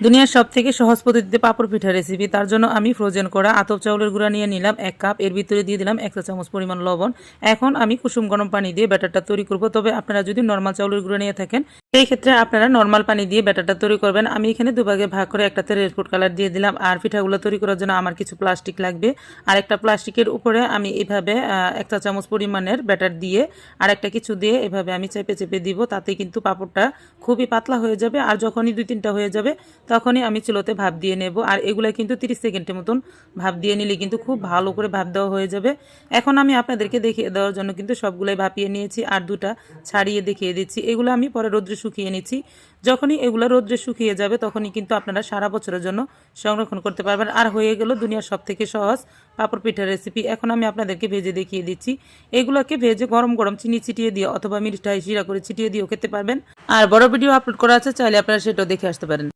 দুনিয়ার সবথেকে সহজ পদ্ধতিতে পাপড় পিঠা রেসিপি। তার জন্য আমি ফ্রোজেন করা আতপ চাউলের গুঁড়া নিয়ে নিলাম 1 কাপ। এর ভিতরে দিয়ে দিলাম 1 চা চামচ পরিমাণ লবণ। এখন আমি কুসুম গরম পানি দিয়ে ব্যাটারটা তৈরি করব। তবে আপনারা যদি নরমাল চাউলের গুঁড়া নিয়ে থাকেন সেই ক্ষেত্রে আপনারা নরমাল পানি দিয়ে ব্যাটারটা তৈরি করবেন। আমি এখানে দুভাগে ভাগ করে একটাতে রেড ফুড কালার দিয়ে দিলাম। আর পিঠাগুলো তৈরি করার জন্য আমার কিছু প্লাস্টিক লাগবে। আর একটা প্লাস্টিকের উপরে আমি এইভাবে 1 চা চামচ পরিমাণের ব্যাটার দিয়ে আর একটা কিছু দিয়ে এভাবে আমি চেপে চেপে দিব। তাতে কিন্তু পাপড়টা খুবই পাতলা হয়ে যাবে। আর যখনই 2-3টা হয়ে যাবে তখনই আমি চুলোতে ভাপ দিয়ে নেব। আর এগুলা কিন্তু 30 সেকেন্ডের মতন ভাপ দিয়ে নিলে কিন্তু খুব ভালো করে ভাপ দেওয়া হয়ে যাবে। এখন আমি আপনাদেরকে দেখিয়ে দেওয়ার জন্য কিন্তু সবগুলাই ভাপিয়ে নিয়েছি আর দুটা ছাড়িয়ে দেখিয়ে দিচ্ছি। এগুলো আমি পরে রোদ্রে শুকিয়ে নিচ্ছি। যখনই এগুলো রোদ্রে শুকিয়ে যাবে তখনই কিন্তু আপনারা সারা বছরের জন্য সংরক্ষণ করতে পারবেন। আর হয়ে গেল দুনিয়ার সবথেকে সহজ পাপড় পিঠার রেসিপি। এখন আমি আপনাদেরকে ভেজে দেখিয়ে দিচ্ছি। এগুলোকে ভেজে গরম গরম চিনি ছিটিয়ে দিয়ে অথবা মিষ্টাই শিরা করে ছিটিয়ে দিয়েও খেতে পারবেন। আর বড় ভিডিও আপলোড করা আছে, চাইলে আপনারা সেটাও দেখে আসতে পারেন।